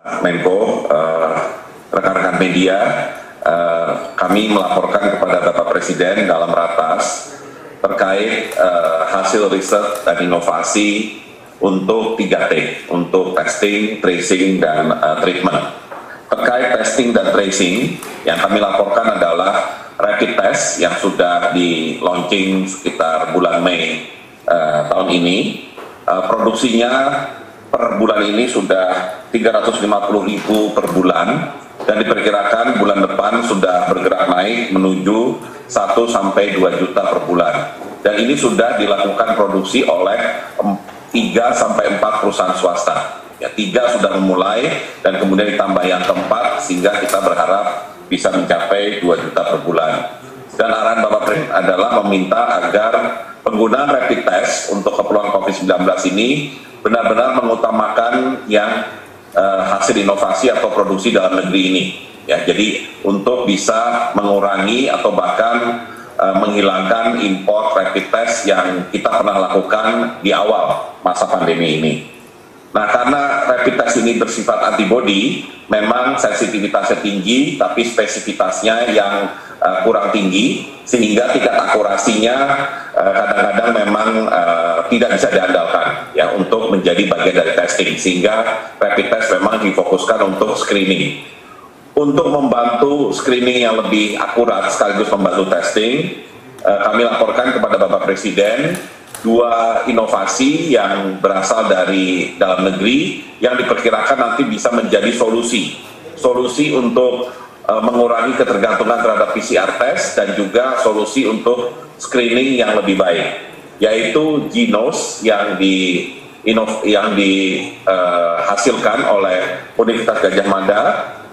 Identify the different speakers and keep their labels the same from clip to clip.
Speaker 1: Menko, rekan-rekan media, kami melaporkan kepada Bapak Presiden dalam ratas terkait hasil riset dan inovasi untuk 3T, untuk testing, tracing, dan treatment. Terkait testing dan tracing, yang kami laporkan adalah rapid test yang sudah di launching sekitar bulan Mei tahun ini. Produksinya per bulan ini sudah 350.000 per bulan dan diperkirakan bulan depan sudah bergerak naik menuju 1 sampai 2 juta per bulan. Dan ini sudah dilakukan produksi oleh 3 sampai 4 perusahaan swasta. Ya, 3 sudah memulai dan kemudian ditambah yang keempat sehingga kita berharap bisa mencapai 2 juta per bulan. Dan arahan Bapak Presiden adalah meminta agar penggunaan rapid test untuk keperluan COVID-19 ini benar-benar mengutamakan yang hasil inovasi atau produksi dalam negeri ini. Ya, jadi untuk bisa mengurangi atau bahkan menghilangkan impor rapid test yang kita pernah lakukan di awal masa pandemi ini. Nah, karena rapid test ini bersifat antibody, memang sensitivitasnya tinggi, tapi spesifitasnya yang kurang tinggi, sehingga tingkat akurasinya kadang-kadang memang tidak bisa diandalkan ya untuk menjadi bagian dari testing, sehingga rapid test memang difokuskan untuk screening. Untuk membantu screening yang lebih akurat sekaligus membantu testing, kami laporkan kepada Bapak Presiden 2 inovasi yang berasal dari dalam negeri yang diperkirakan nanti bisa menjadi solusi untuk mengurangi ketergantungan terhadap PCR test dan juga solusi untuk screening yang lebih baik, yaitu Ginos yang dihasilkan oleh Universitas Gadjah Mada,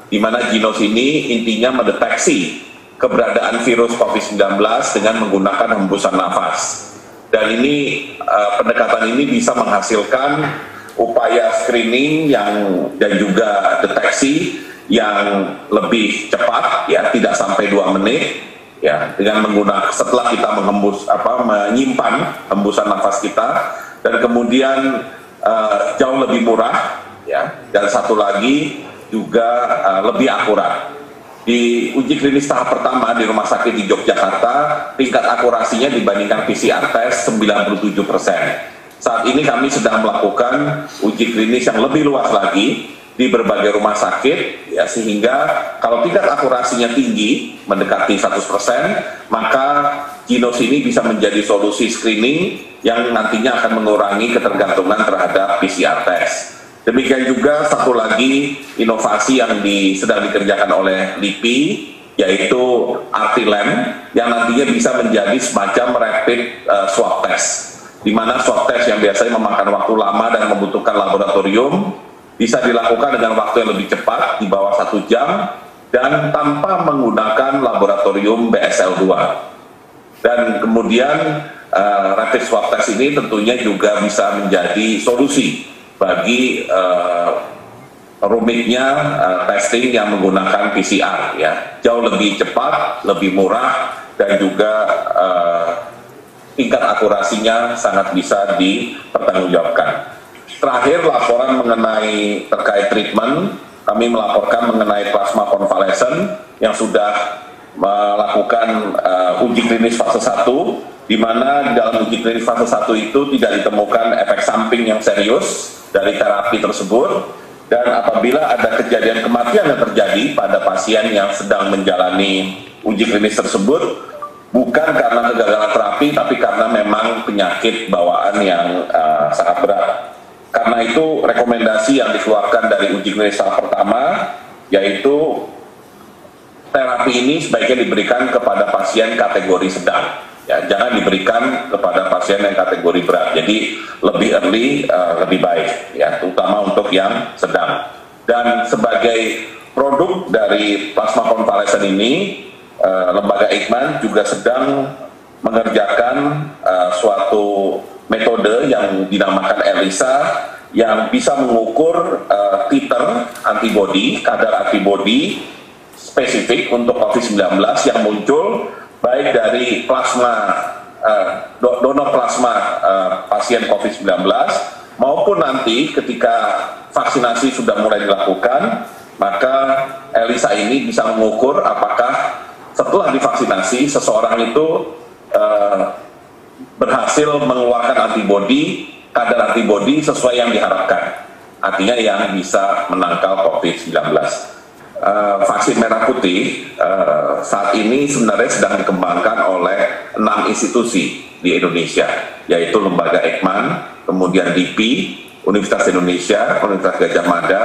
Speaker 1: di mana Ginos ini intinya mendeteksi keberadaan virus COVID-19 dengan menggunakan hembusan nafas. Dan ini pendekatan ini bisa menghasilkan upaya screening dan juga deteksi yang lebih cepat, ya, tidak sampai 2 menit, ya, dengan menggunakan setelah kita menyimpan hembusan nafas kita, dan kemudian jauh lebih murah, ya, dan satu lagi juga lebih akurat. Di uji klinis tahap pertama di rumah sakit di Yogyakarta, tingkat akurasinya dibandingkan PCR test 97%. Saat ini kami sedang melakukan uji klinis yang lebih luas lagi di berbagai rumah sakit, ya, sehingga kalau tingkat akurasinya tinggi, mendekati 100%, maka Ginos ini bisa menjadi solusi screening yang nantinya akan mengurangi ketergantungan terhadap PCR test. Demikian juga satu lagi inovasi yang sedang dikerjakan oleh LIPI, yaitu RT-LAM, yang nantinya bisa menjadi semacam rapid swab test, di mana swab test yang biasanya memakan waktu lama dan membutuhkan laboratorium bisa dilakukan dengan waktu yang lebih cepat, di bawah 1 jam, dan tanpa menggunakan laboratorium BSL-2. Dan kemudian rapid swab test ini tentunya juga bisa menjadi solusi bagi rumitnya testing yang menggunakan PCR, ya, jauh lebih cepat, lebih murah, dan juga tingkat akurasinya sangat bisa dipertanggungjawabkan. Terakhir, laporan mengenai terkait treatment, kami melaporkan mengenai plasma konvalesen yang sudah melakukan uji klinis fase 1, di mana di dalam uji klinis fase 1 itu tidak ditemukan efek samping yang serius dari terapi tersebut, dan apabila ada kejadian kematian yang terjadi pada pasien yang sedang menjalani uji klinis tersebut, bukan karena kegagalan terapi, tapi karena memang penyakit bawaan yang sangat berat. Karena itu rekomendasi yang dikeluarkan dari uji klinis tahap pertama, yaitu terapi ini sebaiknya diberikan kepada pasien kategori sedang, ya, jangan diberikan kepada pasien yang kategori berat. Jadi lebih early lebih baik, ya, terutama untuk yang sedang. Dan sebagai produk dari plasma konvalesen ini, lembaga Eijkman juga sedang mengerjakan suatu metode yang dinamakan ELISA, yang bisa mengukur titer antibodi, kadar antibodi spesifik untuk COVID-19 yang muncul baik dari plasma donor plasma pasien COVID-19 maupun nanti ketika vaksinasi sudah mulai dilakukan, maka ELISA ini bisa mengukur apakah setelah divaksinasi seseorang itu berhasil mengeluarkan kadar antibodi sesuai yang diharapkan. Artinya yang bisa menangkal COVID-19. Vaksin merah putih saat ini sebenarnya sedang dikembangkan oleh 6 institusi di Indonesia, yaitu Lembaga Eijkman, kemudian LIPI, Universitas Indonesia, Universitas Gadjah Mada,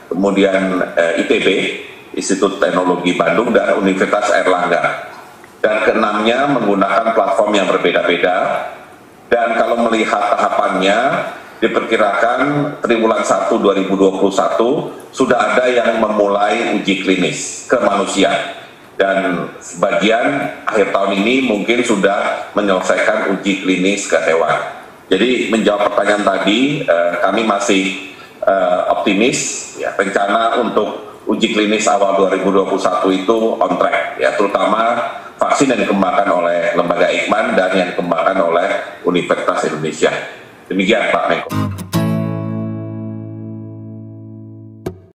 Speaker 1: kemudian ITB, Institut Teknologi Bandung, dan Universitas Airlangga. Dan keenamnya menggunakan platform yang berbeda-beda, dan kalau melihat tahapannya, diperkirakan triwulan 1 2021 sudah ada yang memulai uji klinis ke manusia, dan sebagian akhir tahun ini mungkin sudah menyelesaikan uji klinis ke hewan. Jadi menjawab pertanyaan tadi, kami masih optimis, ya, rencana untuk uji klinis awal 2021 itu on track, ya, terutama vaksin yang dikembangkan oleh Lembaga Eijkman dan yang dikembangkan oleh Universitas Indonesia. Demikian Pak Menko.